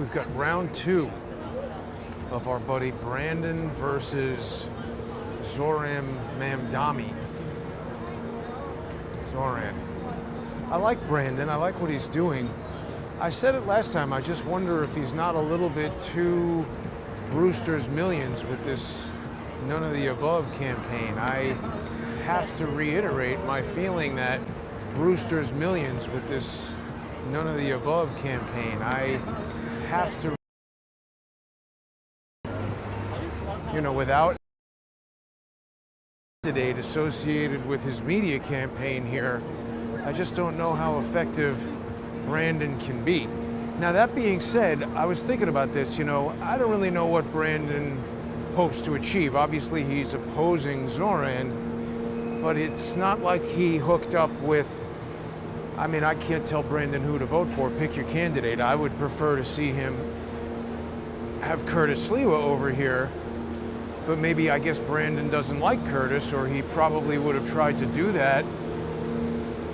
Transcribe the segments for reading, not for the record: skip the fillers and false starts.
We've got round two of our buddy Brandon versus Zohran Mamdani. Zohran. I like Brandon. I like what he's doing. I said it last time. I just wonder if he's not a little bit too Brewster's Millions with this none of the above campaign. I have to reiterate my feeling that Brewster's Millions with this none of the above campaign. I have to, without candidate associated with his media campaign here, I just don't know how effective Brandon can be. Now, that being said, I was thinking about this. I don't really know what Brandon hopes to achieve. Obviously, he's opposing Zohran, but it's not like he hooked up with, I can't tell Brandon who to vote for. Pick your candidate. I would prefer to see him have Curtis Sliwa over here, but maybe I guess Brandon doesn't like Curtis, or he probably would have tried to do that.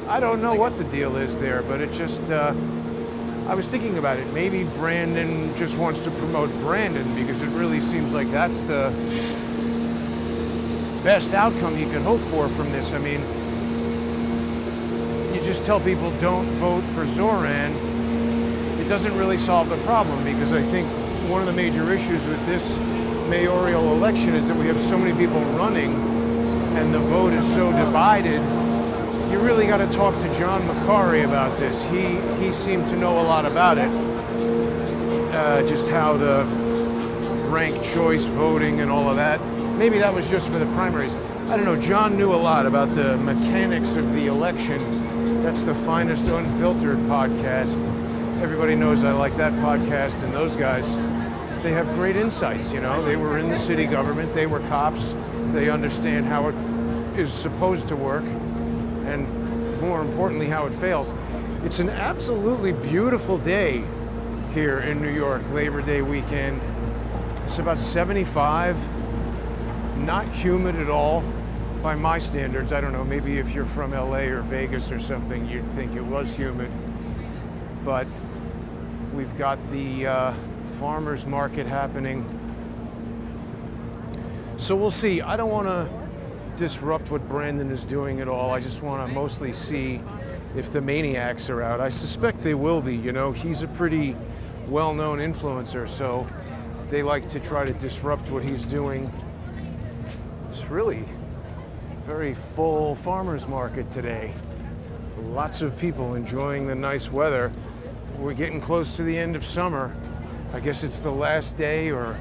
I don't know what the deal is there, but it just, I was thinking about it. Maybe Brandon just wants to promote Brandon because it really seems like that's the best outcome he could hope for from this. You just tell people don't vote for Zohran. It doesn't really solve the problem, because I think one of the major issues with this mayoral election is that we have so many people running and the vote is so divided. You really got to talk to John McCarry about this. He seemed to know a lot about it, just how the ranked choice voting and all of that. Maybe that was just for the primaries. I don't know. John knew a lot about the mechanics of the election. That's the Finest Unfiltered podcast. Everybody knows I like that podcast, and those guys, they have great insights. They were in the city government, they were cops, they understand how it is supposed to work, and more importantly, how it fails. It's an absolutely beautiful day here in New York, Labor Day weekend. It's about 75, not humid at all by my standards. I don't know, maybe if you're from LA or Vegas or something, you'd think it was humid. But we've got the farmers market happening. So we'll see. I don't want to disrupt what Brandon is doing at all. I just want to mostly see if the maniacs are out. I suspect they will be. He's a pretty well-known influencer, so they like to try to disrupt what he's doing. It's really a very full farmers market today. Lots of people enjoying the nice weather. We're getting close to the end of summer. I guess it's the last day or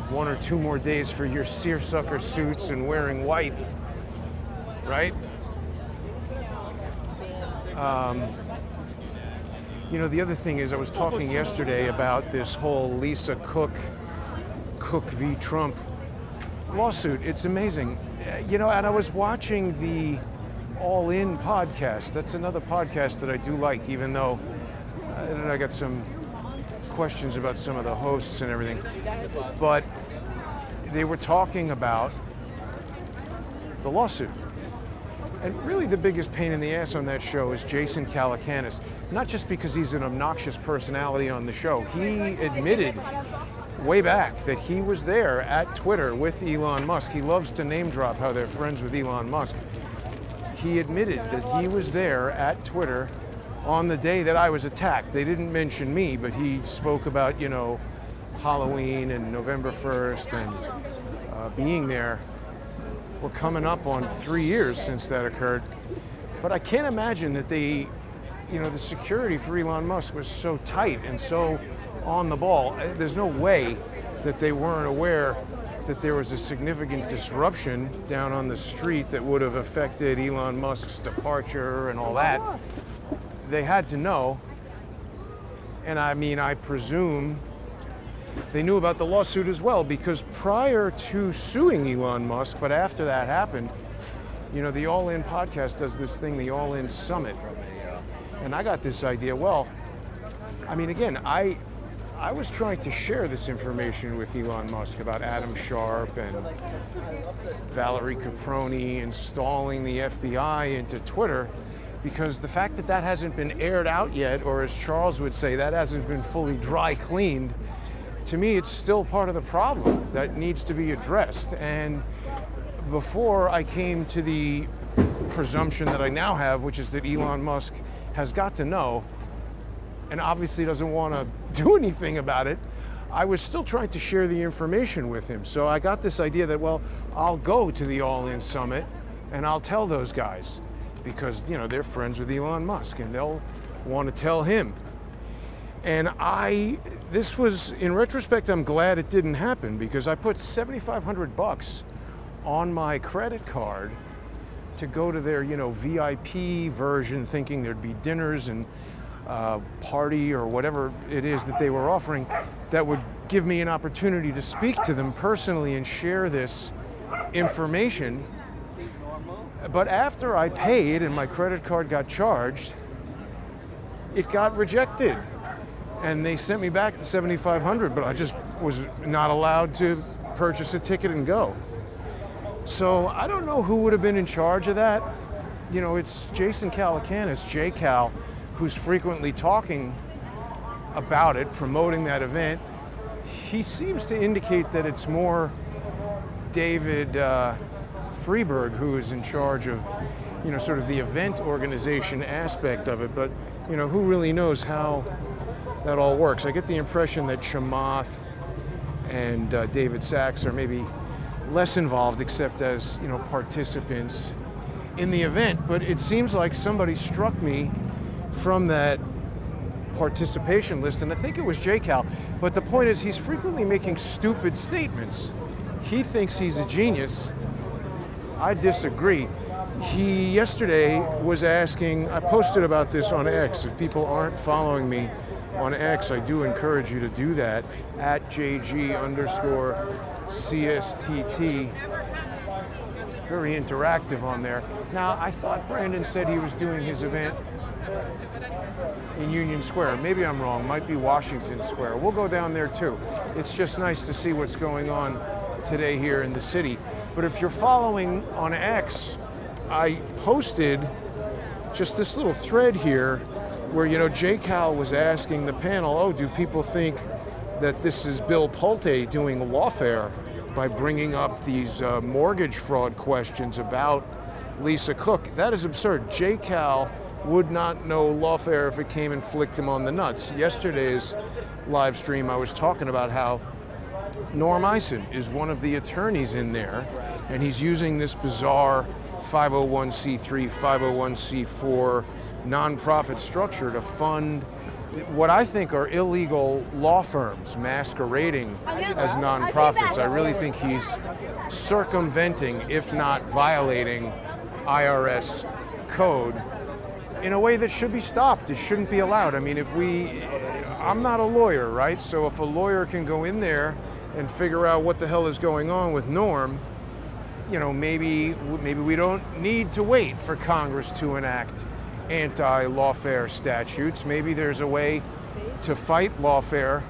one or two more days for your seersucker suits and wearing white, right? The other thing is, I was talking yesterday about this whole Lisa Cook v. Trump lawsuit. It's amazing. And I was watching the All In podcast. That's another podcast that I do like, even though I got some questions about some of the hosts and everything. But they were talking about the lawsuit. And really the biggest pain in the ass on that show is Jason Calacanis. Not just because he's an obnoxious personality on the show. He admitted way back that he was there at Twitter with Elon Musk. He loves to name drop how they're friends with Elon Musk. He admitted that he was there at Twitter on the day that I was attacked. They didn't mention me, but he spoke about, Halloween and November 1st and being there. We're coming up on 3 years since that occurred. But I can't imagine that the security for Elon Musk was so tight and so on the ball. There's no way that they weren't aware that there was a significant disruption down on the street that would have affected Elon Musk's departure and all that. They had to know. And I presume they knew about the lawsuit as well, because prior to suing Elon Musk, but after that happened, the All In podcast does this thing, the All In Summit. And I got this idea. Well, again, I was trying to share this information with Elon Musk about Adam Sharp and Valerie Caproni installing the FBI into Twitter. because the fact that that hasn't been aired out yet, or as Charles would say, that hasn't been fully dry cleaned, to me it's still part of the problem that needs to be addressed. And before I came to the presumption that I now have, which is that Elon Musk has got to know and obviously doesn't want to do anything about it, I was still trying to share the information with him. So I got this idea that, well, I'll go to the All-In Summit and I'll tell those guys, because, you know, they're friends with Elon Musk and they'll want to tell him. And this was, in retrospect, I'm glad it didn't happen, because I put $7,500 on my credit card to go to their, you know, VIP version, thinking there'd be dinners and party or whatever it is that they were offering that would give me an opportunity to speak to them personally and share this information. But after I paid and my credit card got charged, it got rejected. And they sent me back the $7,500, but I just was not allowed to purchase a ticket and go. So I don't know who would have been in charge of that. You know, it's Jason Calacanis, J-Cal, who's frequently talking about it, promoting that event. He seems to indicate that it's more David Freeberg who is in charge of, you know, sort of the event organization aspect of it. But, you know, who really knows how that all works? I get the impression that Chamath and David Sachs are maybe less involved, except as, you know, participants in the event. But it seems like somebody struck me from that participation list, and I think it was J-Cal. But the point is, he's frequently making stupid statements. He thinks he's a genius. I disagree. He yesterday was asking, I posted about this on X. If people aren't following me on X, I do encourage you to do that, at JG_CSTT. Very interactive on there. Now, I thought Brandon said he was doing his event in Union Square. Maybe I'm wrong, might be Washington Square. We'll go down there too. It's just nice to see what's going on today here in the city. But if you're following on X, I posted just this little thread here where, you know, J-Cal was asking the panel, oh, do people think that this is Bill Pulte doing lawfare by bringing up these mortgage fraud questions about Lisa Cook? That is absurd. J-Cal would not know lawfare if it came and flicked him on the nuts. Yesterday's live stream, I was talking about how Norm Eisen is one of the attorneys in there, and he's using this bizarre 501c3, 501c4 nonprofit structure to fund what I think are illegal law firms masquerading as nonprofits. I really think he's circumventing, if not violating, IRS code in a way that should be stopped. It shouldn't be allowed. I mean, I'm not a lawyer, right? So if a lawyer can go in there and figure out what the hell is going on with Norm, you know, maybe we don't need to wait for Congress to enact anti-lawfare statutes. Maybe there's a way to fight lawfare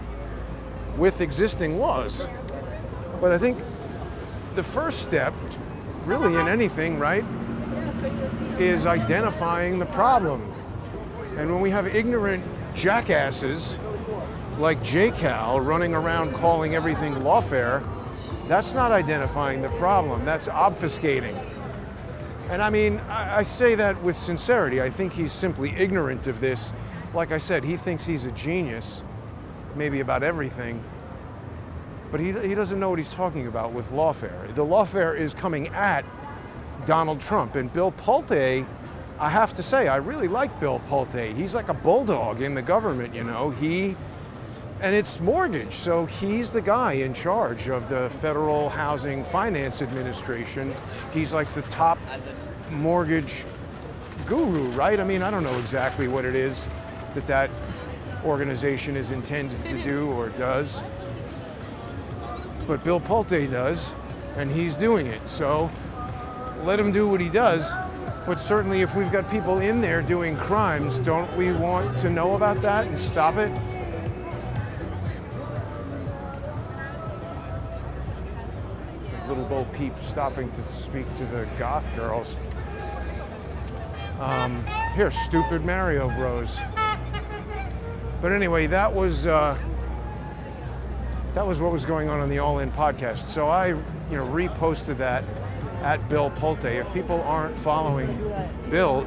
with existing laws. But I think the first step, really in anything, right, is identifying the problem. And when we have ignorant jackasses like J-Cal running around calling everything lawfare, that's not identifying the problem, that's obfuscating. And I mean, I say that with sincerity. I think he's simply ignorant of this. Like I said, he thinks he's a genius, maybe about everything, but he doesn't know what he's talking about with lawfare. The lawfare is coming at Donald Trump. And Bill Pulte, I have to say, I really like Bill Pulte. He's like a bulldog in the government, you know. And it's mortgage, so he's the guy in charge of the Federal Housing Finance Administration. He's like the top mortgage guru, right? I mean, I don't know exactly what it is that organization is intended to do or does, but Bill Pulte does, and he's doing it. So let him do what he does. But certainly if we've got people in there doing crimes, don't we want to know about that and stop it? Little Bo Peep stopping to speak to the goth girls. Here, stupid Mario Bros. But anyway, that was what was going on the All In podcast. So I, reposted that at Bill Pulte. If people aren't following Bill,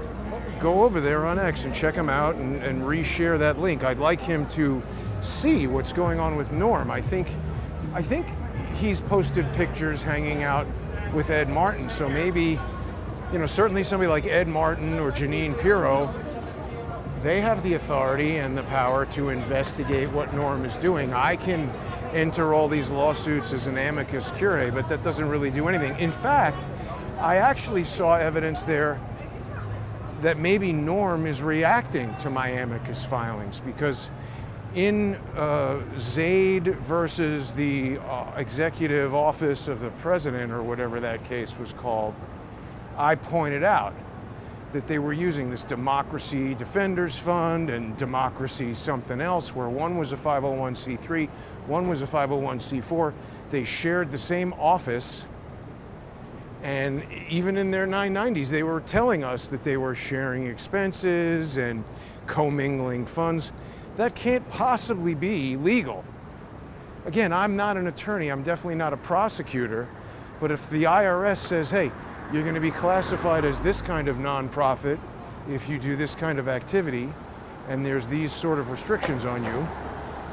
go over there on X and check him out and reshare that link. I'd like him to see what's going on with Norm. I think he's posted pictures hanging out with Ed Martin. So maybe, certainly somebody like Ed Martin or Janine Pirro, they have the authority and the power to investigate what Norm is doing. I can enter all these lawsuits as an amicus curiae, but that doesn't really do anything. In fact, I actually saw evidence there that maybe Norm is reacting to my amicus filings, because in Zaid versus the Executive Office of the President, or whatever that case was called, I pointed out that they were using this Democracy Defenders Fund and Democracy something else, where one was a 501c3, one was a 501c4. They shared the same office, and even in their 990s, they were telling us that they were sharing expenses and commingling funds. That can't possibly be legal. Again, I'm not an attorney, I'm definitely not a prosecutor, but if the IRS says, hey, you're going to be classified as this kind of nonprofit if you do this kind of activity, and there's these sort of restrictions on you,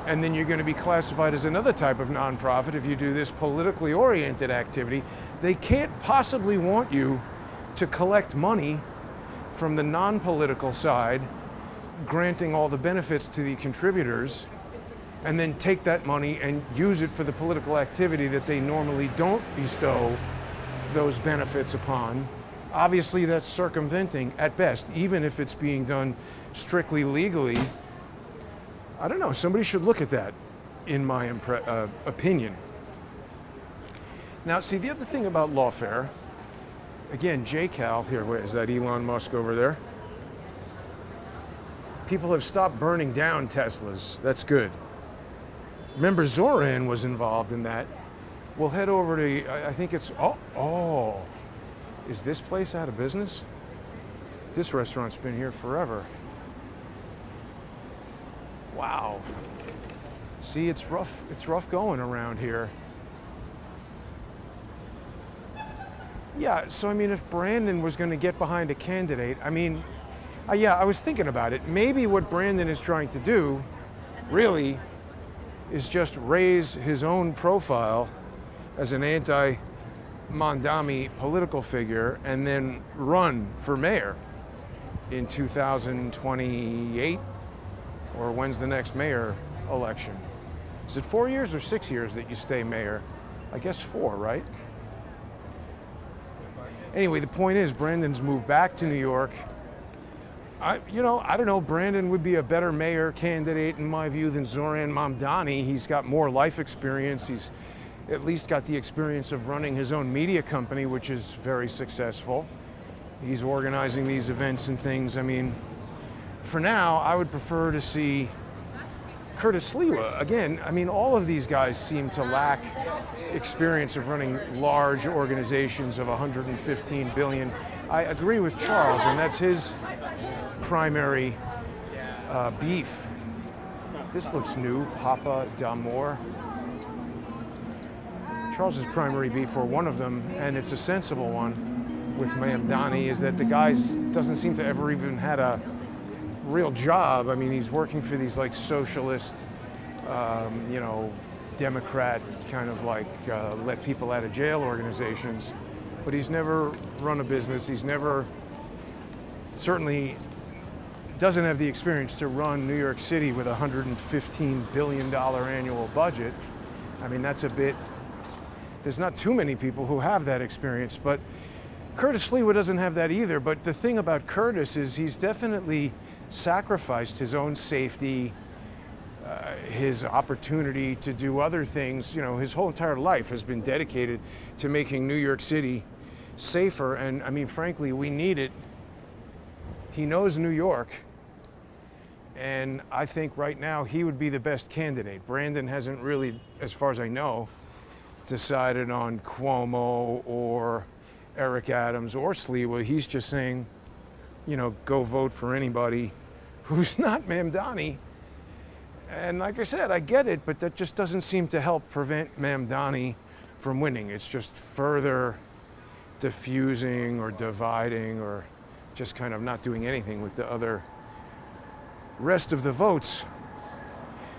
and then you're going to be classified as another type of nonprofit if you do this politically oriented activity, they can't possibly want you to collect money from the non-political side, granting all the benefits to the contributors, and then take that money and use it for the political activity that they normally don't bestow those benefits upon. Obviously, that's circumventing at best, even if it's being done strictly legally. I don't know, somebody should look at that, in my opinion. Now, see, the other thing about Lawfare, again, JCal, here, where is that Elon Musk over there? People have stopped burning down Teslas. That's good. Remember, Zohran was involved in that. We'll head over to, I think it's, is this place out of business? This restaurant's been here forever. Wow. See, it's rough going around here. Yeah, so I mean, if Brandon was going to get behind a candidate, I mean, I was thinking about it. Maybe what Brandon is trying to do, really, is just raise his own profile as an anti-Mamdani political figure and then run for mayor in 2028, or when's the next mayor election? Is it 4 years or 6 years that you stay mayor? I guess 4, right? Anyway, the point is, Brandon's moved back to New York. I don't know, Brandon would be a better mayor candidate in my view than Zohran Mamdani. He's got more life experience. He's at least got the experience of running his own media company, which is very successful. He's organizing these events and things. I mean, for now, I would prefer to see Curtis Sliwa. Again, I mean, all of these guys seem to lack experience of running large organizations of 115 billion. I agree with Charles, and that's his primary beef. This looks new, Papa d'Amour. Charles's primary beef, or one of them, and it's a sensible one, with Mamdani, is that the guy doesn't seem to ever even had a real job. I mean, he's working for these like socialist, Democrat kind of like let people out of jail organizations, but he's never run a business. He's never, certainly doesn't have the experience to run New York City with a $115 billion annual budget. I mean, that's a bit, there's not too many people who have that experience, but Curtis Sliwa doesn't have that either. But the thing about Curtis is he's definitely sacrificed his own safety, his opportunity to do other things. His whole entire life has been dedicated to making New York City safer. And I mean, frankly, we need it. He knows New York. And I think right now he would be the best candidate. Brandon hasn't really, as far as I know, decided on Cuomo or Eric Adams or Sliwa. He's just saying, go vote for anybody who's not Mamdani. And like I said, I get it, but that just doesn't seem to help prevent Mamdani from winning. It's just further diffusing or dividing or just kind of not doing anything with the other rest of the votes.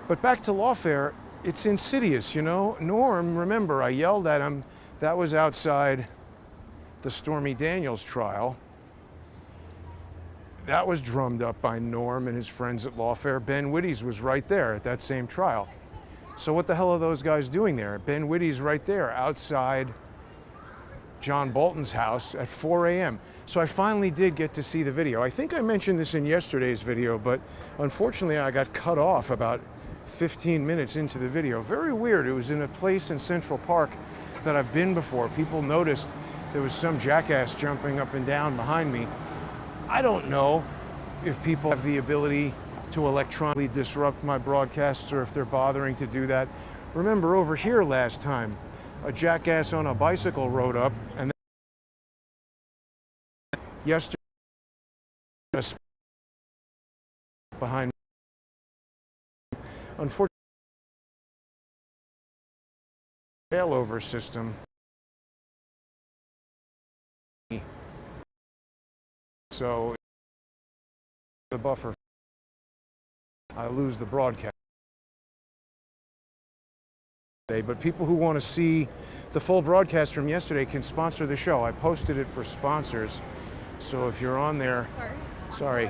But back to Lawfare, it's insidious, Norm, remember, I yelled at him. That was outside the Stormy Daniels trial. That was drummed up by Norm and his friends at Lawfare. Ben Wittes was right there at that same trial. So what the hell are those guys doing there? Ben Wittes right there outside John Bolton's house at 4 a.m. So I finally did get to see the video. I think I mentioned this in yesterday's video, but unfortunately I got cut off about 15 minutes into the video. Very weird. It was in a place in Central Park that I've been before. People noticed there was some jackass jumping up and down behind me. I don't know if people have the ability to electronically disrupt my broadcasts or if they're bothering to do that. Remember over here last time, a jackass on a bicycle rode up and then yesterday behind me. Unfortunately, failover system. So the buffer, I lose the broadcast. But people who want to see the full broadcast from yesterday can sponsor the show. I posted it for sponsors. So if you're on there, on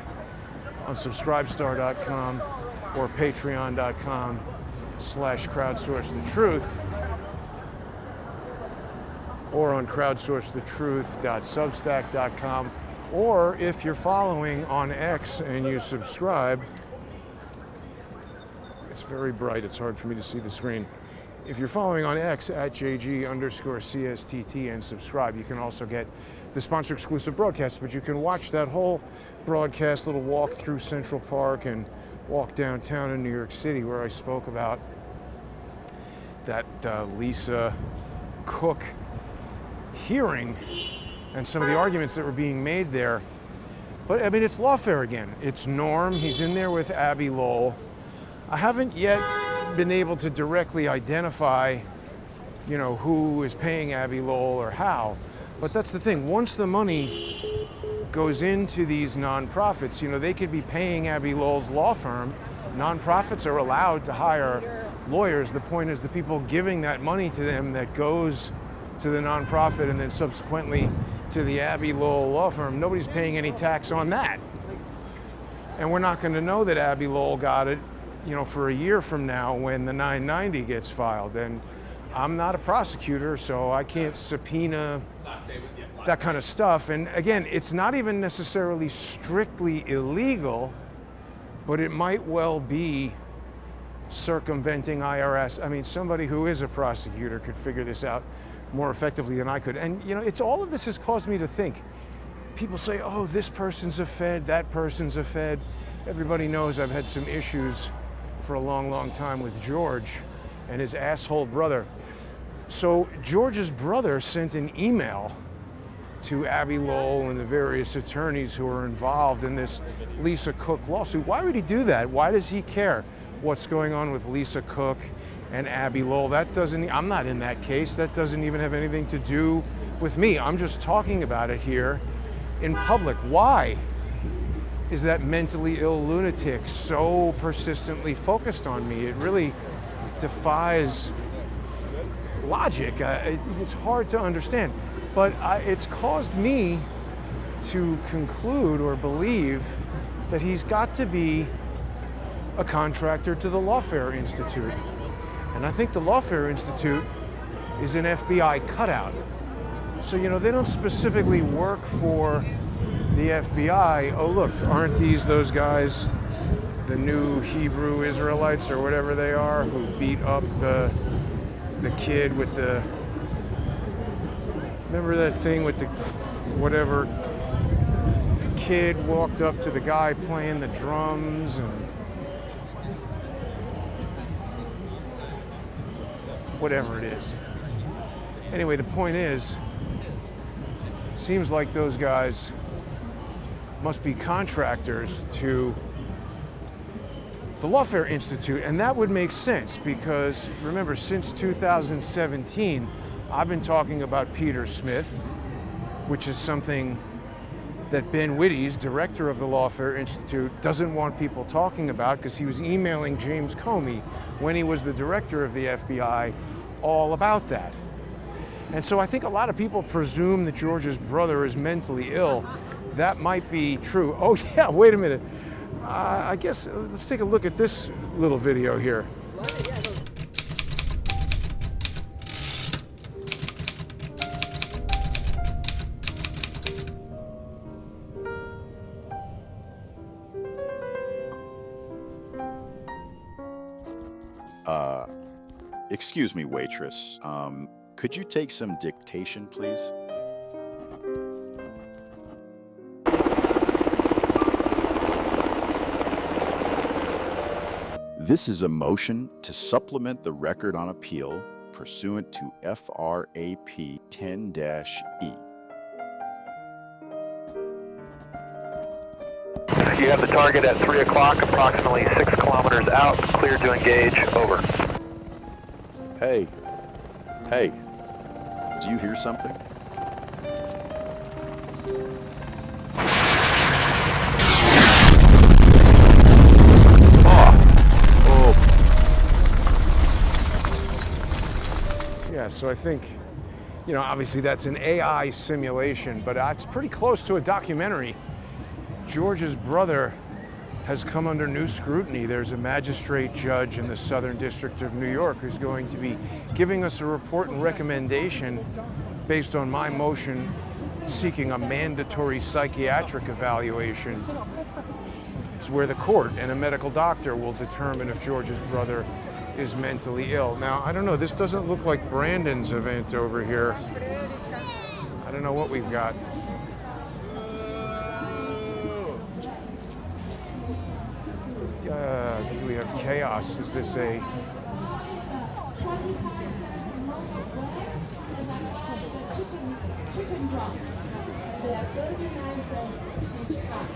subscribestar.com or patreon.com/crowdsourcethetruth or on crowdsourcethetruth.substack.com. Or if you're following on X and you subscribe, it's very bright, it's hard for me to see the screen. If you're following on X at JG_CSTT and subscribe, you can also get the sponsor exclusive broadcast, but you can watch that whole broadcast, little walk through Central Park and walk downtown in New York City where I spoke about that Lisa Cook hearing and some of the arguments that were being made there. But I mean, it's Lawfare again. It's Norm, he's in there with Abby Lowell. I haven't yet been able to directly identify, who is paying Abby Lowell or how. But that's the thing, once the money goes into these nonprofits, they could be paying Abby Lowell's law firm. Nonprofits are allowed to hire lawyers. The point is the people giving that money to them that goes to the nonprofit and then subsequently to the Abby Lowell law firm, nobody's paying any tax on that. And we're not going to know that Abby Lowell got it, for a year from now when the 990 gets filed. And I'm not a prosecutor, so I can't subpoena that kind of stuff. And again, it's not even necessarily strictly illegal, but it might well be circumventing IRS. I mean, somebody who is a prosecutor could figure this out more effectively than I could. And it's all of this has caused me to think. People say, oh, this person's a Fed, that person's a Fed. Everybody knows I've had some issues for a long, long time with George and his asshole brother. So George's brother sent an email to Abby Lowell and the various attorneys who are involved in this Lisa Cook lawsuit. Why would he do that? Why does he care what's going on with Lisa Cook and Abby Lowell? I'm not in that case. That doesn't even have anything to do with me. I'm just talking about it here in public. Why is that mentally ill lunatic so persistently focused on me? It really defies logic. It's hard to understand. But it's caused me to conclude or believe that he's got to be a contractor to the Lawfare Institute. And I think the Lawfare Institute is an FBI cutout. So, they don't specifically work for the FBI. Oh, look, aren't those guys, the new Hebrew Israelites or whatever they are, who beat up the kid with the... Remember that thing with the whatever kid walked up to the guy playing the drums and whatever it is. Anyway, the point is, seems like those guys must be contractors to the Lawfare Institute, and that would make sense because, remember, since 2017, I've been talking about Peter Smith, which is something that Ben Wittes, director of the Lawfare Institute, doesn't want people talking about because he was emailing James Comey when he was the director of the FBI all about that. And so I think a lot of people presume that George's brother is mentally ill. That might be true. Oh yeah, wait a minute. I guess let's take a look at this little video here. Excuse me, waitress. Could you take some dictation, please? This is a motion to supplement the record on appeal pursuant to FRAP 10-E. You have the target at 3 o'clock, approximately 6 kilometers out, clear to engage, over. Hey, do you hear something? Yeah, so I think, obviously that's an AI simulation, but it's pretty close to a documentary. George's brother has come under new scrutiny. There's a magistrate judge in the Southern District of New York who's going to be giving us a report and recommendation based on my motion seeking a mandatory psychiatric evaluation. It's where the court and a medical doctor will determine if George's brother is mentally ill. Now, I don't know, this doesn't look like Brandon's event over here. I don't know what we've got. Do we have chaos? Is this a...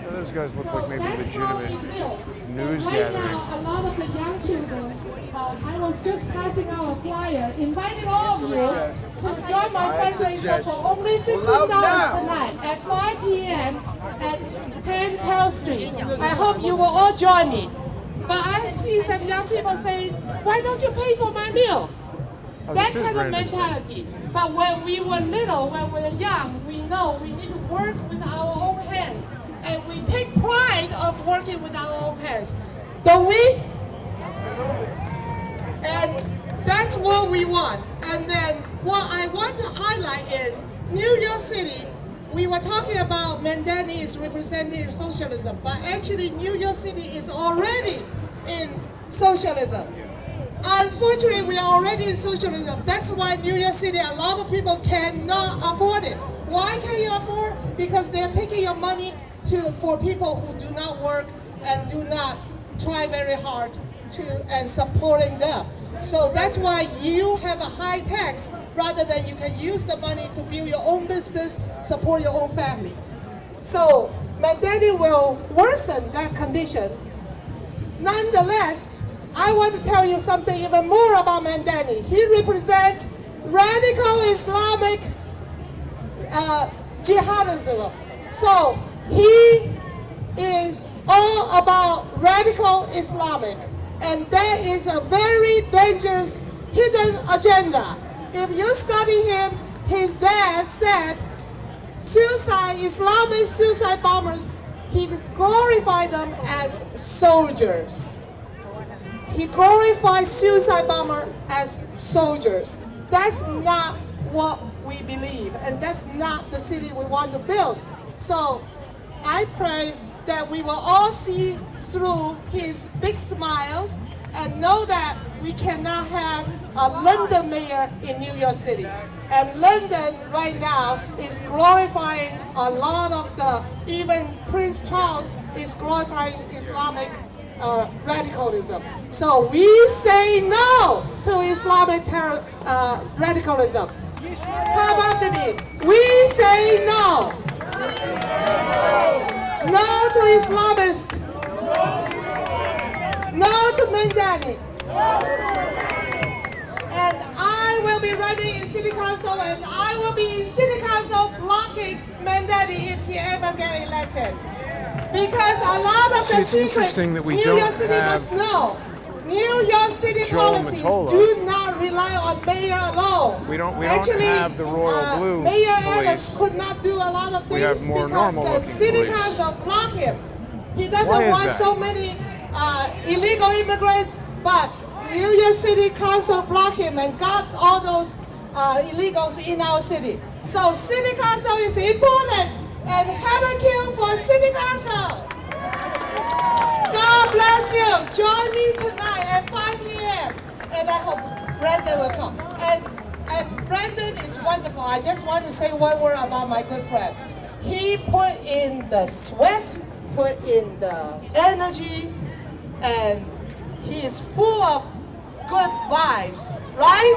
Those guys look like maybe legitimate news gathering. Right now, a lot of the young children, I was just passing out a flyer, inviting all of you to join my fundraiser for only $15 tonight at 5 p.m. at 10 Pearl Street. I hope you will all join me. But I see some young people saying, why don't you pay for my meal? That kind of mentality. But when we were little, when we were young, we know we need to work with our own hands. And we take pride of working with our own hands. Don't we? And that's what we want. And then what I want to highlight is New York City. We were talking about Mamdani is representing socialism, but actually New York City is already in socialism. Unfortunately, we are already in socialism. That's why New York City, a lot of people cannot afford it. Why can't you afford? Because they're taking your money for people who do not work and do not try very hard and supporting them. So that's why you have a high tax rather than you can use the money to build your own business, support your own family. So Mamdani will worsen that condition. Nonetheless, I want to tell you something even more about Mamdani. He represents radical Islamic jihadism. So he is all about radical Islamic. And that is a very dangerous hidden agenda. If you study him, his dad said Islamic suicide bombers, he glorified them as soldiers. He glorified suicide bomber as soldiers. That's not what we believe, and that's not the city we want to build. So I pray that we will all see through his big smiles and know that we cannot have a London mayor in New York City. And London right now is glorifying a lot of even Prince Charles is glorifying Islamic radicalism. So we say no to Islamic radicalism. Come after me. We say no. No to Islamists. No to Mamdani. And I will be running in City Council, and I will be in City Council blocking Mamdani if he ever get elected. Because a lot of the it's interesting that we New don't York City have must know. New York City Joel policies Mottola. do not rely on mayor alone. We don't Actually, have the royal blue Mayor police. Adams could not do a lot of things We have more because normal the looking City police. Council blocked him. He Why doesn't is want that? so many illegal immigrants, but New York City Council blocked him and got all those illegals in our city. So City Council is important, and have a queue for City Council. God bless you. Join me tonight at 5 p.m. And I hope Brandon will come. And Brandon is wonderful. I just want to say one word about my good friend. He put in the sweat, put in the energy, and he is full of good vibes, right?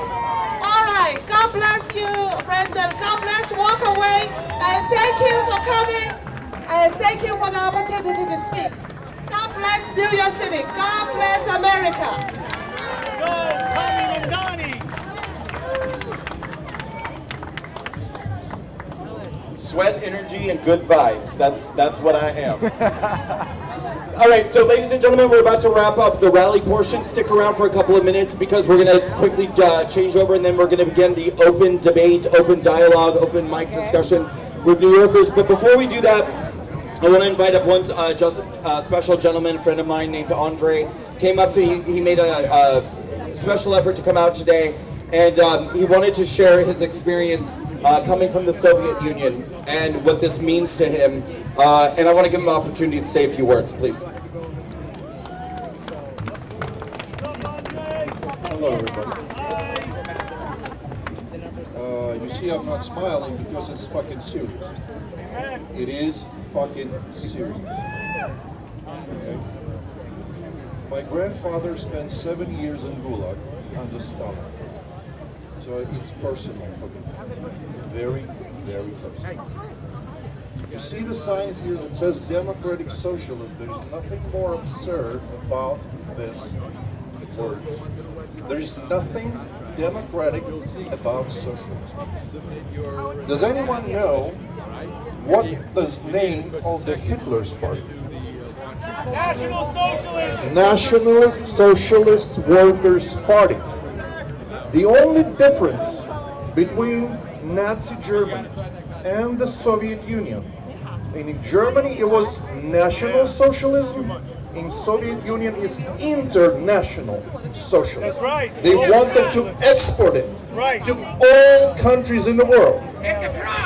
All right. God bless you, Brandon. God bless. Walk away. And thank you for coming. And thank you for the opportunity to speak. God bless New York City. God bless America. Sweat, energy, and good vibes. That's what I am. All right, so ladies and gentlemen, we're about to wrap up the rally portion. Stick around for a couple of minutes because we're going to quickly change over, and then we're going to begin the open debate, open dialogue, open mic discussion with New Yorkers. But before we do that, I want to invite up one special gentleman, a friend of mine named Andre. Came up to me, he made a special effort to come out today, and he wanted to share his experience coming from the Soviet Union and what this means to him. And I want to give him an opportunity to say a few words, please. Hello, everybody. You see, I'm not smiling because it's fucking serious. It is fucking serious. Okay? My grandfather spent 7 years in Gulag under Stalin. So it's personal for me. Very, very personal. You see the sign here that says democratic socialism. There's nothing more absurd about this word. There's nothing democratic about socialism. Does anyone know what the name of the Hitler's party? National Socialism! Nationalist Socialist Workers' Party. The only difference between Nazi Germany and the Soviet Union, in Germany it was National Socialism, in Soviet Union is international socialism. That's right. They wanted to export it Right. to all countries in the world.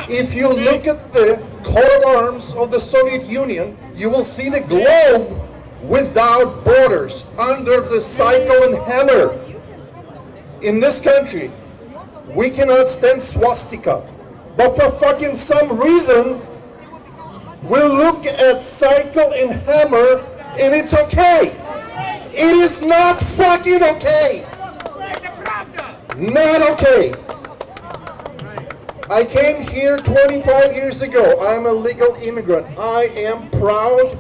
If you look at the coat of arms of the Soviet Union, you will see the globe without borders under the cycle and hammer. In this country, we cannot stand swastika, but for fucking some reason, we look at cycle and hammer and it's okay. It is not fucking okay. Not okay. I came here 25 years ago. I'm a legal immigrant. I am proud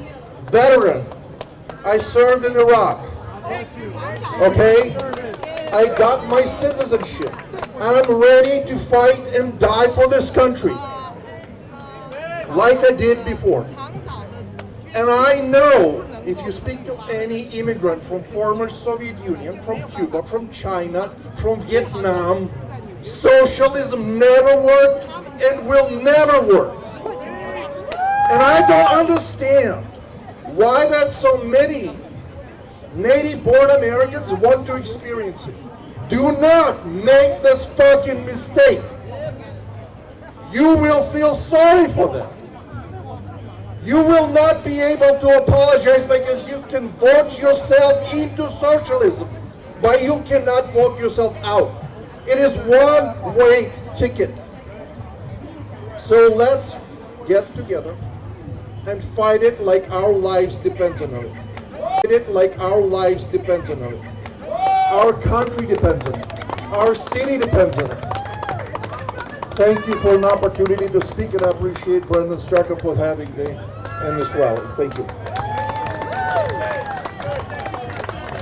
veteran. I served in Iraq. Okay? I got my citizenship. I'm ready to fight and die for this country. Like I did before. And I know if you speak to any immigrant from former Soviet Union, from Cuba, from China, from Vietnam, socialism never worked and will never work. And I don't understand why that so many native-born Americans want to experience it. Do not make this fucking mistake. You will feel sorry for them. You will not be able to apologize because you can vote yourself into socialism, but you cannot vote yourself out. It is one-way ticket. So let's get together and fight it like our lives depend on it. Fight it like our lives depend on it. Our country depends on it. Our city depends on it. Thank you for an opportunity to speak, and I appreciate Brandon Straka for having me. in this rally. Thank you.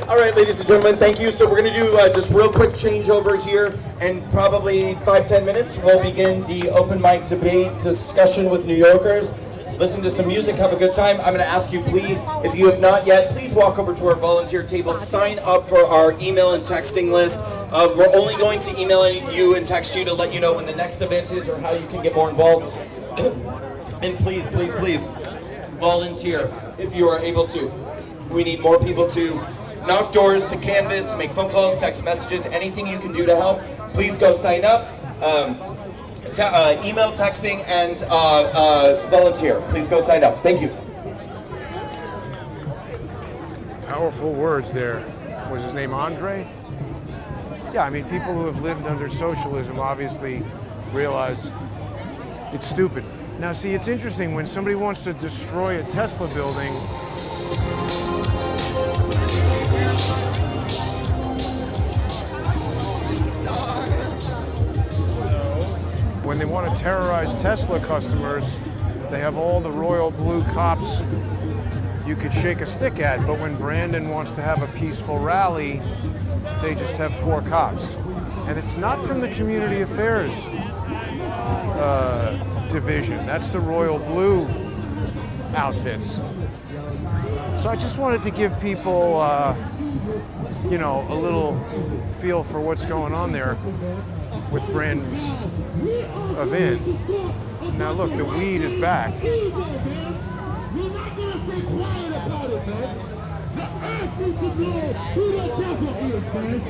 All right, ladies and gentlemen, thank you. So we're going to do just real quick changeover here, and probably 5-10 minutes, we'll begin the open mic debate discussion with New Yorkers. Listen to some music, have a good time. I'm going to ask you, please, if you have not yet, please walk over to our volunteer table, sign up for our email and texting list. We're only going to email you and text you to let you know when the next event is or how you can get more involved. And please, please, please, volunteer if you are able to. We need more people to knock doors, to canvass, to make phone calls, text messages, anything you can do to help. Please go sign up. Email, texting, and volunteer. Please go sign up. Thank you. Powerful words there. Was his name Andre? Yeah, I mean, people who have lived under socialism obviously realize it's stupid. Now, see, it's interesting when somebody wants to destroy a Tesla building. When they want to terrorize Tesla customers, they have all the royal blue cops you could shake a stick at, but when Brandon wants to have a peaceful rally, they just have 4 cops. And it's not from the community affairs division. That's the royal blue outfits. So I just wanted to give people, you know, a little feel for what's going on there with Brandon's event. Now look, the weed is back.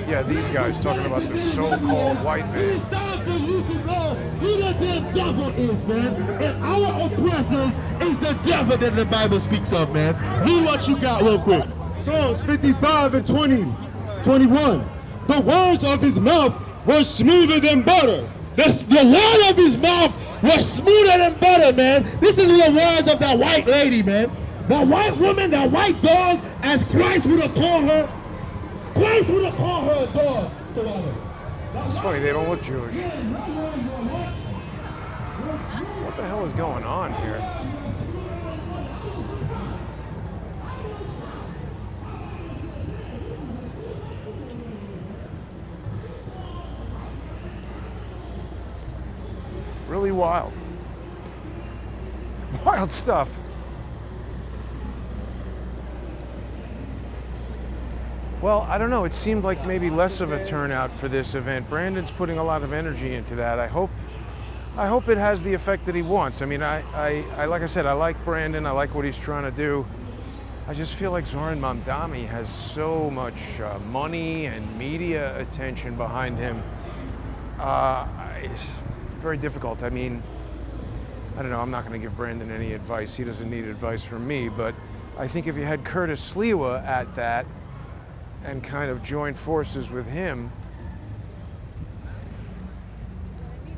Yeah, these guys talking about the so-called white man. Who the damn devil is, man. And our oppressors is the devil that the Bible speaks of, man. Read what you got real quick. Psalms 55 and 21. The words of his mouth were smoother than butter. The word of his mouth was smoother than butter, man. This is the words of that white lady, man. That white woman, that white dog, as Christ would have called her. Christ would have called her a dog. It's funny, they don't look Jewish. What the hell is going on here? Really wild. Wild stuff. Well, I don't know. It seemed like maybe less of a turnout for this event. Brandon's putting a lot of energy into that. I hope it has the effect that he wants. I mean, I like I said, I like Brandon. I like what he's trying to do. I just feel like Zohran Mamdani has so much money and media attention behind him. It's very difficult. I mean, I don't know. I'm not going to give Brandon any advice. He doesn't need advice from me. But I think if you had Curtis Sliwa at that, and kind of join forces with him,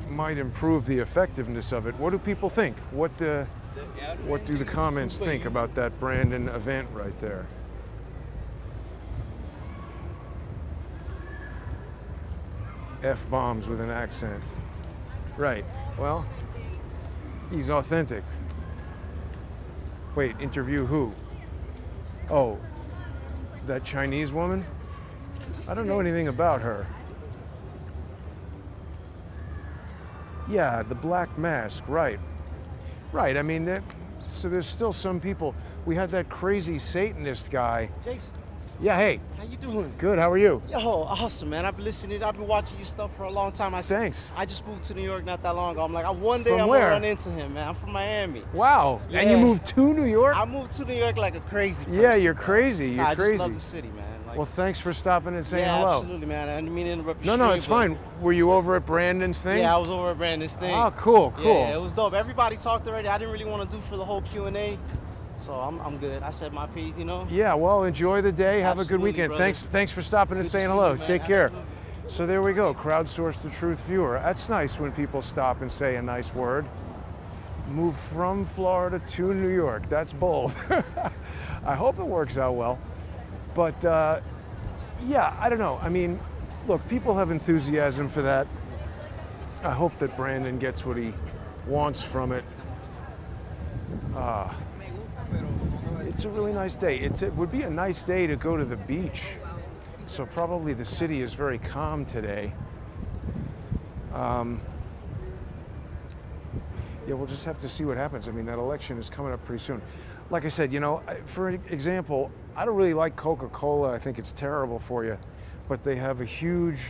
might improve the effectiveness of it. What do people think? What do the comments think about that Brandon event right there? F-bombs with an accent. Right, well, he's authentic. Wait, interview who? Oh, that Chinese woman? I don't know anything about her. Yeah, the black mask, right. Right, I mean, so there's still some people. We had that crazy Satanist guy. Jason. Yeah, hey. How you doing? Good, how are you? Yo, awesome, man. I've been listening. I've been watching your stuff for a long time. Thanks. I just moved to New York not that long ago. I'm like, one day From I'm where? gonna run into him, man. I'm from Miami. Wow, Yeah. and you moved to New York? I moved to New York like a crazy person. Yeah, you're crazy, you're I crazy. just love the city, man. Like, Well, thanks for stopping and saying yeah, hello. absolutely, man. I didn't mean to interrupt your No, stream, it's but- fine. Were you over at Brandon's thing? Yeah, I was over at Brandon's thing. Oh, cool, cool. Yeah, it was dope. Everybody talked already. I didn't really want to do for the whole Q&A, so I'm good. I said my piece, you know? Yeah, well, enjoy the day. Have a good Absolutely, weekend. brother. Thanks for stopping and Good to saying see hello. you, man. Take care. Absolutely. So there we go. Crowdsource the truth viewer. That's nice when people stop and say a nice word. Move from Florida to New York. That's bold. I hope it works out well. But yeah, I don't know. I mean, look, people have enthusiasm for that. I hope that Brandon gets what he wants from it. It's a really nice day. It would be a nice day to go to the beach. So probably the city is very calm today. Yeah, we'll just have to see what happens. I mean, that election is coming up pretty soon. Like I said, you know, for example, I don't really like Coca-Cola. I think it's terrible for you, but they have a huge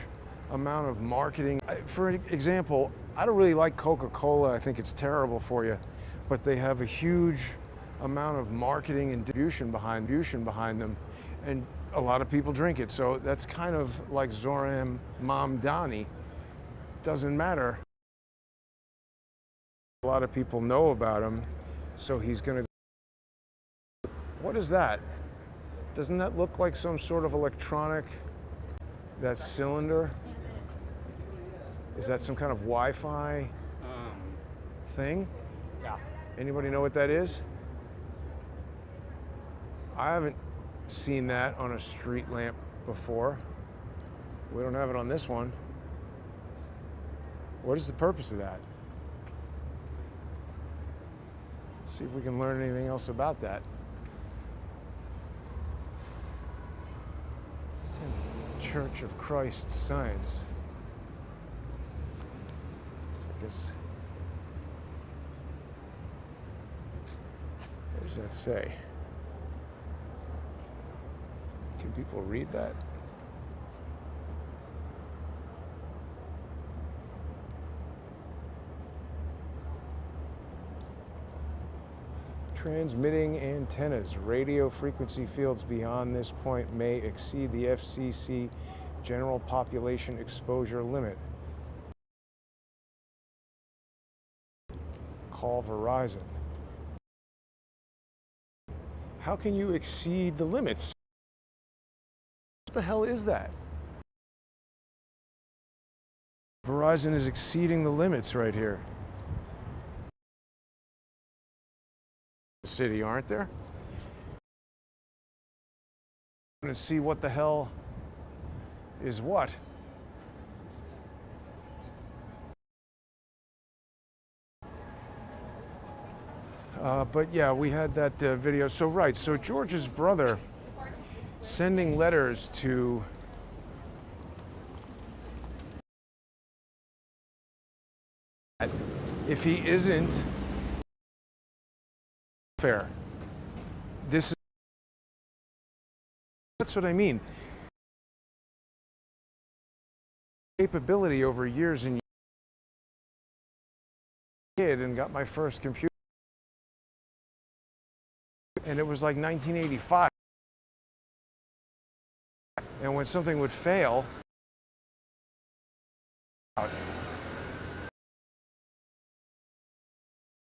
amount of marketing. For example, I don't really like Coca-Cola. I think it's terrible for you, but they have a huge amount of marketing and distribution behind them, and a lot of people drink it. So that's kind of like Zohran Mamdani. Doesn't matter. A lot of people know about him, so he's going to. What is that? Doesn't that look like some sort of electronic? That cylinder? Is that some kind of Wi-Fi thing? Yeah. Anybody know what that is? I haven't seen that on a street lamp before. We don't have it on this one. What is the purpose of that? Let's see if we can learn anything else about that. Church of Christ Science. So I guess. What does that say? Can people read that? Transmitting antennas. Radio frequency fields beyond this point may exceed the FCC general population exposure limit. Call Verizon. How can you exceed the limits? What the hell is that? Verizon is exceeding the limits right here. City, aren't there? I'm going to see what the hell is what. But yeah, we had that video. So right, so George's brother sending letters to if he isn't fair. This is, that's what I mean. Capability over years and years, and got my first computer, and it was like 1985. And when something would fail,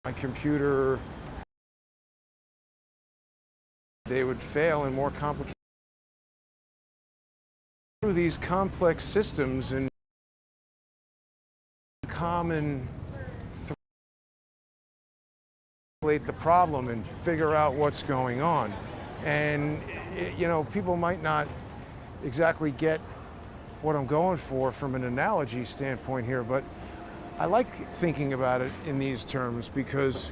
my computer, they would fail in more complicated through these complex systems and common the problem and figure out what's going on. And you know, people might not exactly get what I'm going for from an analogy standpoint here, but I like thinking about it in these terms because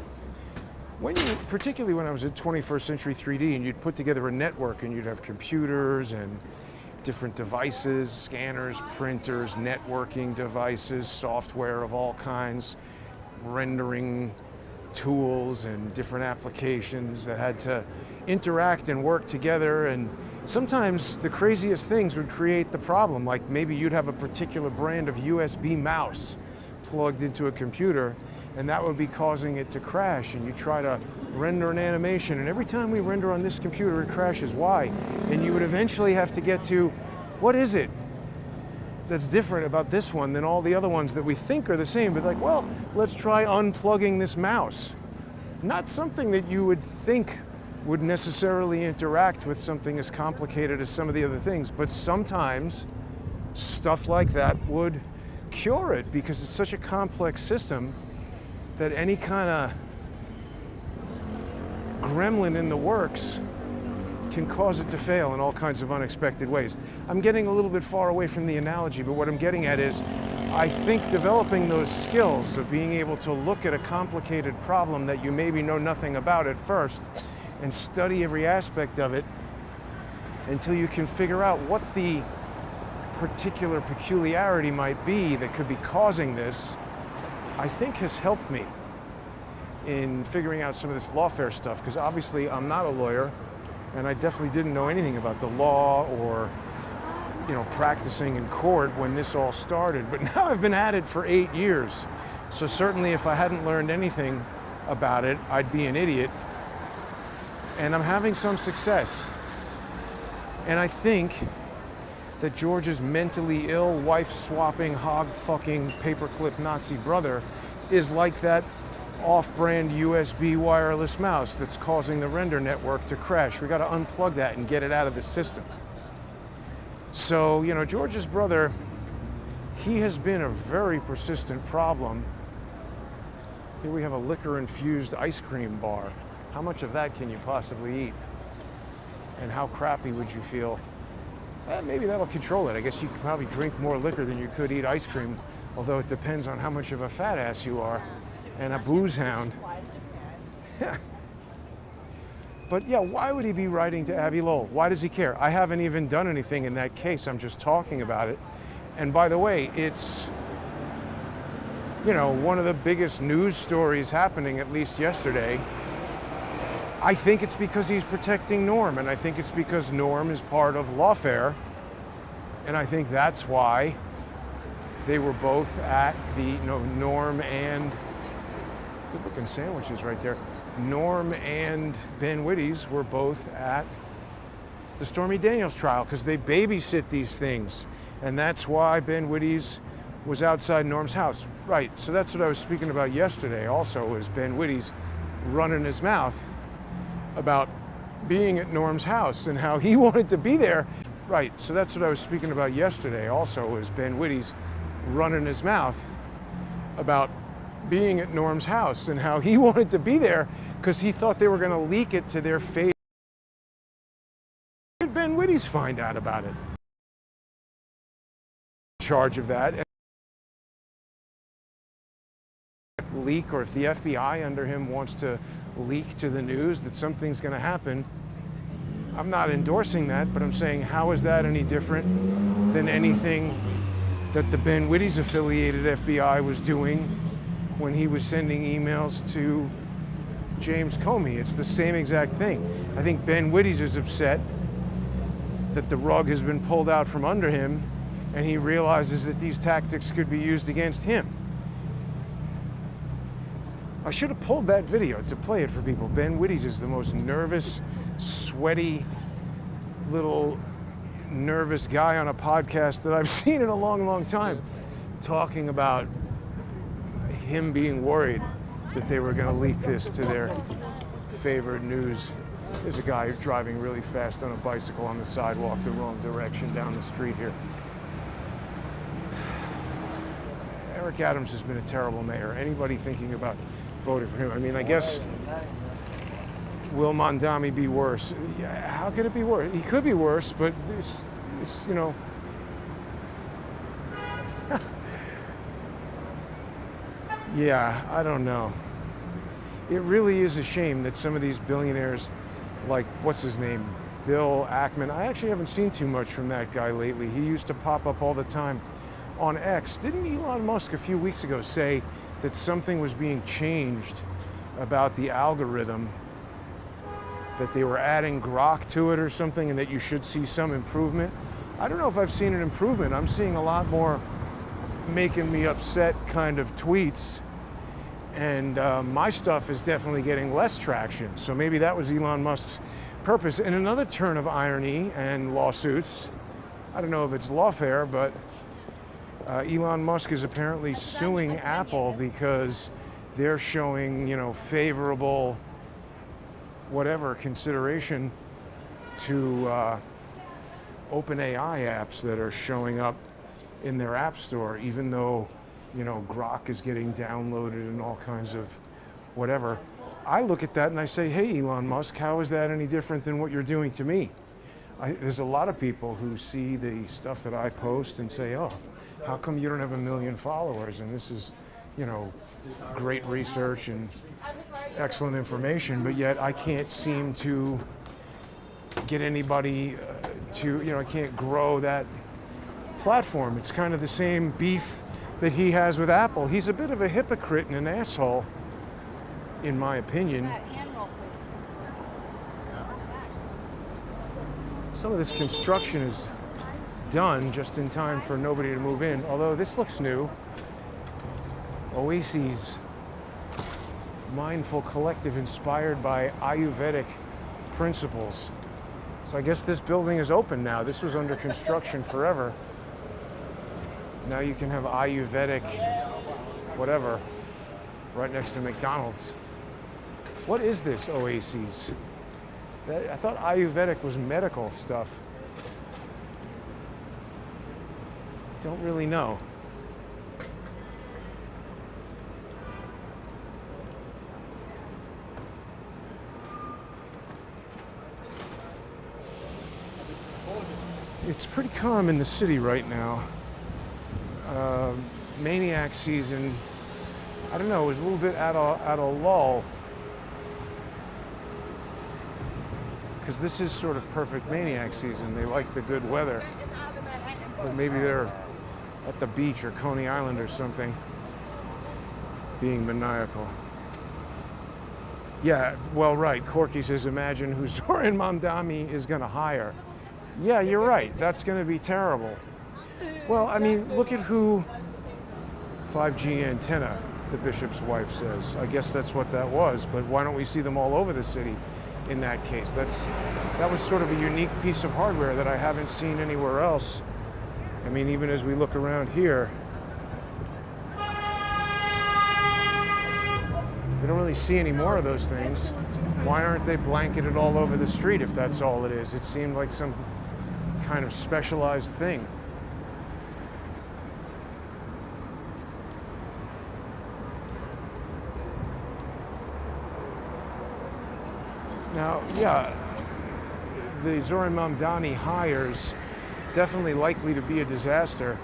when you, particularly when I was at 21st Century 3D and you'd put together a network and you'd have computers and different devices, scanners, printers, networking devices, software of all kinds, rendering tools and different applications that had to interact and work together, and sometimes the craziest things would create the problem. Like maybe you'd have a particular brand of USB mouse plugged into a computer and that would be causing it to crash, and you try to render an animation and every time we render on this computer it crashes. Why? And you would eventually have to get to what is it that's different about this one than all the other ones that we think are the same, but like, well, let's try unplugging this mouse. Not something that you would think would necessarily interact with something as complicated as some of the other things, but sometimes stuff like that would cure it because it's such a complex system that any kind of gremlin in the works can cause it to fail in all kinds of unexpected ways. I'm getting a little bit far away from the analogy, but what I'm getting at is I think developing those skills of being able to look at a complicated problem that you maybe know nothing about at first and study every aspect of it until you can figure out what the particular peculiarity might be that could be causing this, I think has helped me in figuring out some of this lawfare stuff, because obviously I'm not a lawyer and I definitely didn't know anything about the law or, you know, practicing in court when this all started. But now I've been at it for 8 years. So certainly if I hadn't learned anything about it, I'd be an idiot. And I'm having some success. And I think that George's mentally ill, wife-swapping, hog-fucking, paperclip Nazi brother is like that off-brand USB wireless mouse that's causing the render network to crash. We got to unplug that and get it out of the system. So, you know, George's brother, he has been a very persistent problem. Here we have a liquor-infused ice cream bar. How much of that can you possibly eat? And how crappy would you feel? Maybe that'll control it. I guess you could probably drink more liquor than you could eat ice cream, although it depends on how much of a fat ass you are and a booze hound. But yeah, why would he be writing to Abby Lowell? Why does he care? I haven't even done anything in that case. I'm just talking about it. And by the way, it's, you know, one of the biggest news stories happening, at least yesterday. I think it's because he's protecting Norm, and I think it's because Norm is part of Lawfare, and I think that's why they were both at the, you know, Norm and, good looking sandwiches right there. Norm and Ben Wittes were both at the Stormy Daniels trial because they babysit these things, and that's why Ben Wittes was outside Norm's house. Right, so that's what I was speaking about yesterday also, was Ben Wittes running his mouth about being at Norm's house and how he wanted to be there. Right, so that's what I was speaking about yesterday also, was Ben Wittes running his mouth about being at Norm's house and how he wanted to be there because he thought they were going to leak it to their face. How did Ben Wittes find out about it? In charge of that. Leak, or if the FBI under him wants to leak to the news that something's going to happen. I'm not endorsing that, but I'm saying, how is that any different than anything that the Ben Wittes affiliated FBI was doing when he was sending emails to James Comey? It's the same exact thing. I think Ben Wittes is upset that the rug has been pulled out from under him, and he realizes that these tactics could be used against him. I should have pulled that video to play it for people. Ben Wittes is the most nervous, sweaty, little nervous guy on a podcast that I've seen in a long, long time, talking about him being worried that they were going to leak this to their favorite news. There's a guy driving really fast on a bicycle on the sidewalk the wrong direction down the street here. Eric Adams has been a terrible mayor. Anybody thinking about voting for him? I mean, I guess, will Mamdani be worse? Yeah, how could it be worse? He could be worse, but this you know. Yeah, I don't know. It really is a shame that some of these billionaires, like, what's his name? Bill Ackman. I actually haven't seen too much from that guy lately. He used to pop up all the time on X. Didn't Elon Musk a few weeks ago say that something was being changed about the algorithm, that they were adding grok to it or something, and that you should see some improvement? I don't know if I've seen an improvement. I'm seeing a lot more making me upset kind of tweets, and my stuff is definitely getting less traction. So maybe that was Elon Musk's purpose. And another turn of irony and lawsuits, I don't know if it's lawfare, but Elon Musk is apparently suing Apple because they're showing, you know, favorable whatever consideration to OpenAI apps that are showing up in their app store, even though, you know, grok is getting downloaded and all kinds of whatever. I look at that and I say, hey, Elon Musk, how is that any different than what you're doing to me? There's a lot of people who see the stuff that I post and say, oh, how come you don't have 1 million followers and this is you know, great research and excellent information, but yet I can't seem to get anybody I can't grow that platform. It's kind of the same beef that he has with Apple. He's a bit of a hypocrite and an asshole, in my opinion. Some of this construction is done just in time for nobody to move in, although this looks new. Oases, mindful collective inspired by Ayurvedic principles. So I guess this building is open now. This was under construction forever. Now you can have Ayurvedic, whatever, right next to McDonald's. What is this Oases? I thought Ayurvedic was medical stuff. Don't really know. It's pretty calm in the city right now. Maniac season, I don't know, it was a little bit at a lull. Because this is sort of perfect maniac season. They like the good weather. But maybe they're at the beach or Coney Island or something, being maniacal. Yeah, well, right. Corky says, imagine who Zohran Mamdani is going to hire. Yeah, you're right. That's going to be terrible. Well, I mean, look at who 5G antenna, the bishop's wife says. I guess that's what that was, but why don't we see them all over the city in that case? That was sort of a unique piece of hardware that I haven't seen anywhere else. I mean, even as we look around here, we don't really see any more of those things. Why aren't they blanketed all over the street if that's all it is? It seemed like some kind of specialized thing. Now, yeah, the Zohran Mamdani hires definitely likely to be a disaster.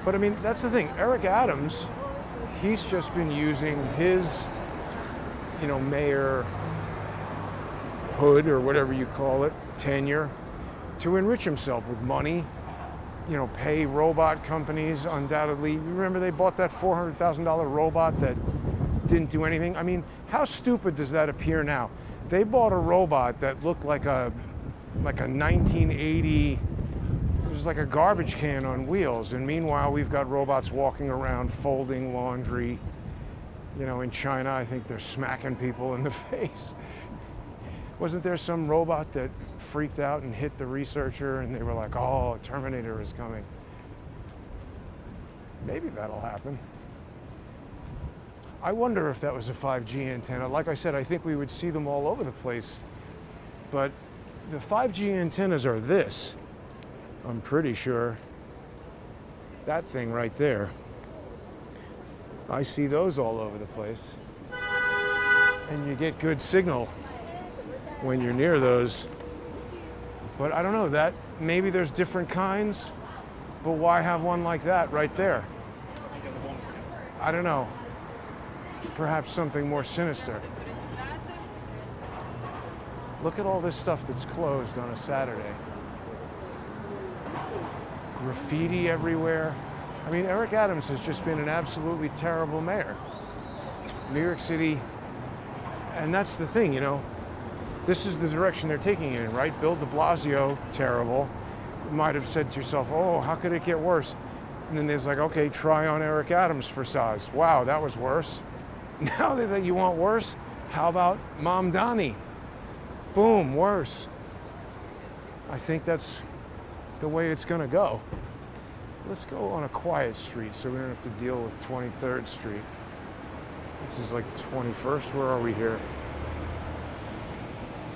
But I mean, that's the thing. Eric Adams, he's just been using his, mayor hood or whatever you call it, tenure, to enrich himself with money, pay robot companies undoubtedly. You remember they bought that $400,000 robot that didn't do anything? I mean, how stupid does that appear now? They bought a robot that looked like a 1980, it was like a garbage can on wheels. And meanwhile, we've got robots walking around folding laundry. In China, I think they're smacking people in the face. Wasn't there some robot that freaked out and hit the researcher and they were like, oh, Terminator is coming? Maybe that'll happen. I wonder if that was a 5G antenna. Like I said, I think we would see them all over the place. But the 5G antennas are this, I'm pretty sure. That thing right there. I see those all over the place. And you get good signal when you're near those. But I don't know, that maybe there's different kinds, but why have one like that right there? I don't know. Perhaps something more sinister. Look at all this stuff that's closed on a Saturday. Graffiti everywhere. I mean, Eric Adams has just been an absolutely terrible mayor. New York City, and that's the thing, this is the direction they're taking it in, right? Bill de Blasio, terrible. You might have said to yourself, oh, how could it get worse? And then there's like, okay, try on Eric Adams for size. Wow, that was worse. Now they think you want worse? How about Mamdani? Boom, worse. I think that's the way it's gonna go. Let's go on a quiet street so we don't have to deal with 23rd Street. This is like 21st, where are we here?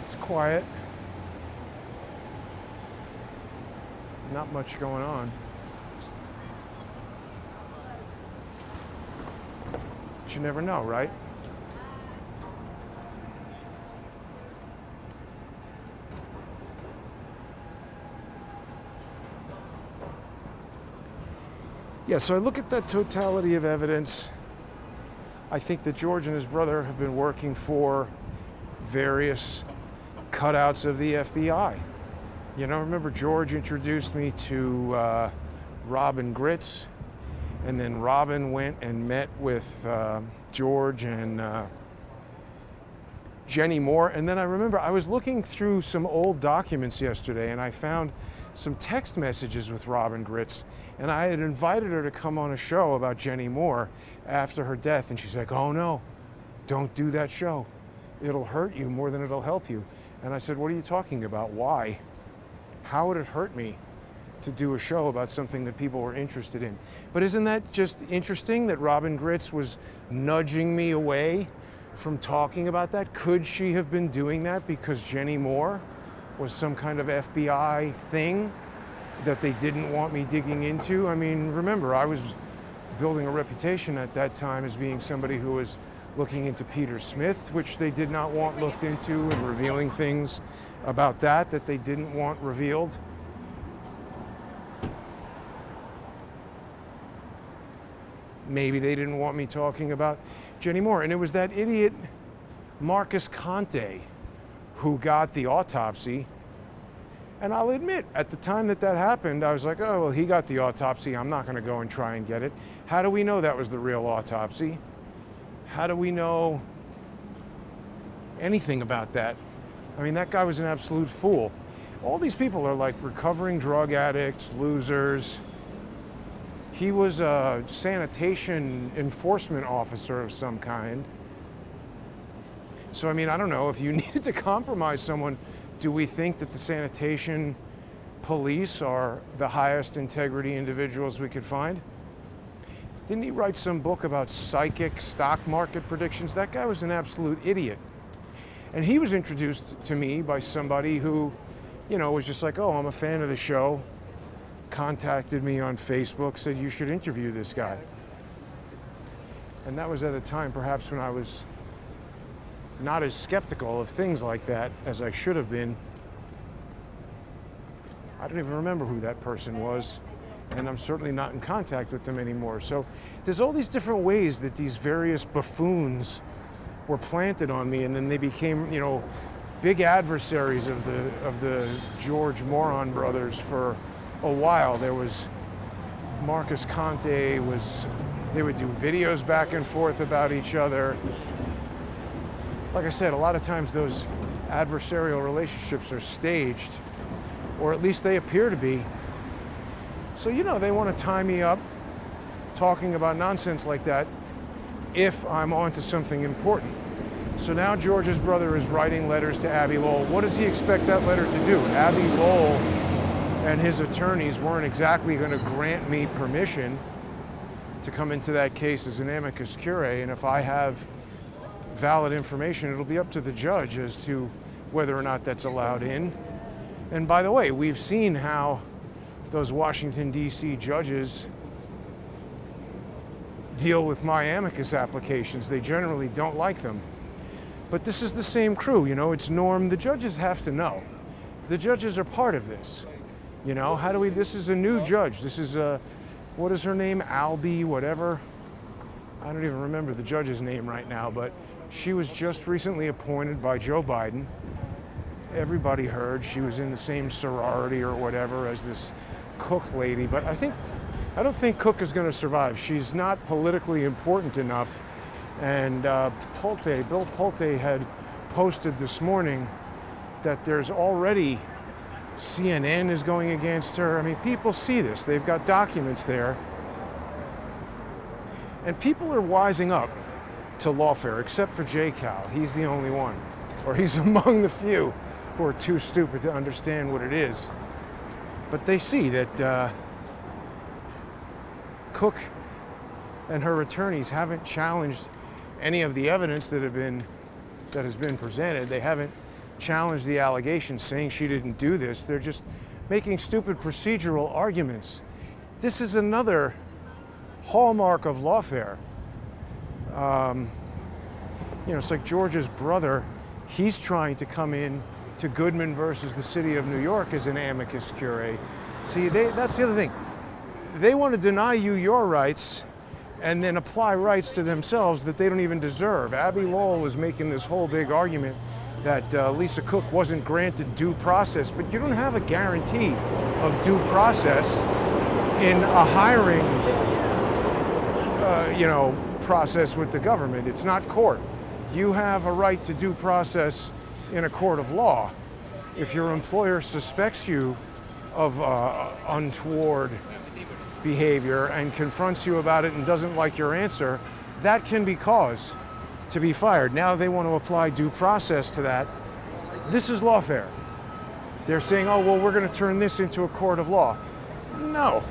It's quiet. Not much going on. But you never know, right? Yeah, so I look at that totality of evidence I think that George and his brother have been working for various cutouts of the FBI. You know, remember George introduced me to Robin Gritz, and then Robin went and met with George and Jenny Moore. And then I remember I was looking through some old documents yesterday, and I found some text messages with Robin Gritz, and I had invited her to come on a show about Jenny Moore after her death, and she's like, oh no, don't do that show. It'll hurt you more than it'll help you. And I said, what are you talking about? Why? How would it hurt me to do a show about something that people were interested in? But isn't that just interesting that Robin Gritz was nudging me away from talking about that? Could she have been doing that because Jenny Moore was some kind of FBI thing that they didn't want me digging into? I mean, remember, I was building a reputation at that time as being somebody who was looking into Peter Smith, which they did not want looked into, and revealing things about that they didn't want revealed. Maybe they didn't want me talking about Jenny Moore. And it was that idiot Marcus Conte who got the autopsy. And I'll admit, at the time that happened, I was like, oh, well, he got the autopsy. I'm not going to go and try and get it. How do we know that was the real autopsy? How do we know anything about that? I mean, that guy was an absolute fool. All these people are like recovering drug addicts, losers. He was a sanitation enforcement officer of some kind. So, I mean, I don't know, if you needed to compromise someone, do we think that the sanitation police are the highest integrity individuals we could find? Didn't he write some book about psychic stock market predictions? That guy was an absolute idiot. And he was introduced to me by somebody who, you know, was just like, oh, I'm a fan of the show, contacted me on Facebook, said you should interview this guy. And that was at a time perhaps when I was not as skeptical of things like that as I should have been. I don't even remember who that person was, and I'm certainly not in contact with them anymore. So there's all these different ways that these various buffoons were planted on me, and then they became, you know, big adversaries of the George Moron brothers for a while. There was Marcus Conte, they would do videos back and forth about each other. Like I said, a lot of times those adversarial relationships are staged, or at least they appear to be. So, you know, they want to tie me up talking about nonsense like that if I'm onto something important. So now George's brother is writing letters to Abby Lowell. What does he expect that letter to do? Abby Lowell and his attorneys weren't exactly going to grant me permission to come into that case as an amicus curiae, and if I have valid information, it'll be up to the judge as to whether or not that's allowed in. And by the way, we've seen how those Washington, D.C. judges deal with my amicus applications. They generally don't like them. But this is the same crew, you know, it's Norm. The judges have to know. The judges are part of this. You know, this is a new judge. This is what is her name? Albie, whatever. I don't even remember the judge's name right now, but she was just recently appointed by Joe Biden. Everybody heard she was in the same sorority or whatever as this Cook lady, but I don't think Cook is going to survive. She's not politically important enough. And Bill Pulte had posted this morning that there's already CNN is going against her. I mean, people see this. They've got documents there. And people are wising up to lawfare, except for J. Cal. He's the only one, or he's among the few who are too stupid to understand what it is. But they see that Cook and her attorneys haven't challenged any of the evidence that has been presented. They haven't challenged the allegations saying she didn't do this. They're just making stupid procedural arguments. This is another hallmark of lawfare. You know, it's like George's brother. He's trying to come in to Goodman versus the city of New York as an amicus curiae. See, that's the other thing. They want to deny you your rights, and then apply rights to themselves that they don't even deserve. Abby Lowell was making this whole big argument that Lisa Cook wasn't granted due process, but you don't have a guarantee of due process in a hiring process with the government. It's not court. You have a right to due process in a court of law. If your employer suspects you of untoward behavior and confronts you about it and doesn't like your answer, that can be cause to be fired. Now they want to apply due process to that. This is lawfare. They're saying, oh, well, we're going to turn this into a court of law. No.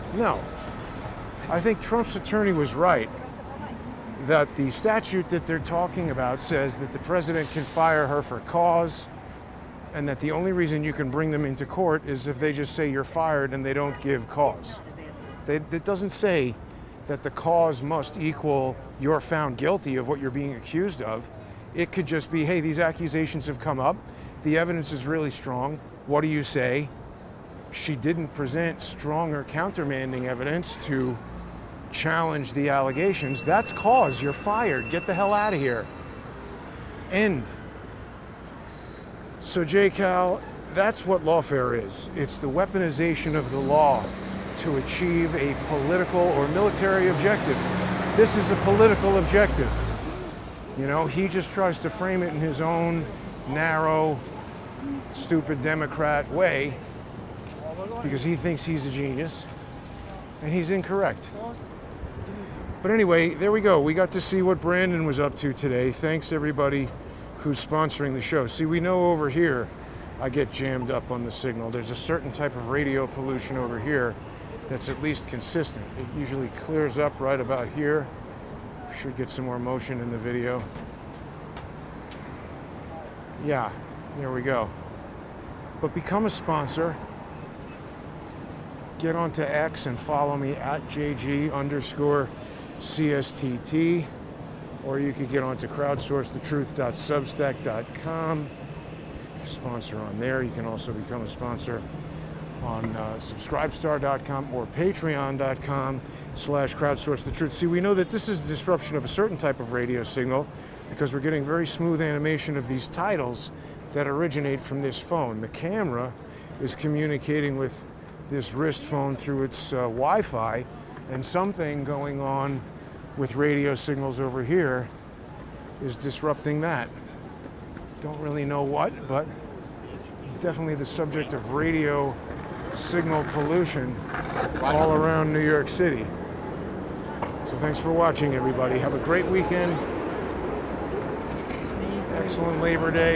I think Trump's attorney was right that the statute that they're talking about says that the president can fire her for cause, and that the only reason you can bring them into court is if they just say you're fired and they don't give cause. It doesn't say that the cause must equal you're found guilty of what you're being accused of. It could just be, hey, these accusations have come up. The evidence is really strong. What do you say? She didn't present strong or countermanding evidence to challenge the allegations. That's cause. You're fired. Get the hell out of here. End. So, J-Cal, that's what lawfare is. It's the weaponization of the law to achieve a political or military objective. This is a political objective. You know, he just tries to frame it in his own narrow, stupid Democrat way because he thinks he's a genius, and he's incorrect. But anyway, there we go. We got to see what Brandon was up to today. Thanks, everybody who's sponsoring the show. See, we know over here I get jammed up on the signal. There's a certain type of radio pollution over here that's at least consistent. It usually clears up right about here. Should get some more motion in the video. Yeah, there we go. But become a sponsor. Get onto X and follow me at JG_CSTT. Or you could get onto crowdsourcethetruth.substack.com. Sponsor on there. You can also become a sponsor on subscribestar.com or patreon.com/crowdsourcethetruth. See, we know that this is a disruption of a certain type of radio signal because we're getting very smooth animation of these titles that originate from this phone. The camera is communicating with this wrist phone through its Wi-Fi, and something going on with radio signals over here is disrupting that. Don't really know what, but definitely the subject of radio signal pollution all around New York City. So thanks for watching, everybody. Have a great weekend. Excellent Labor Day.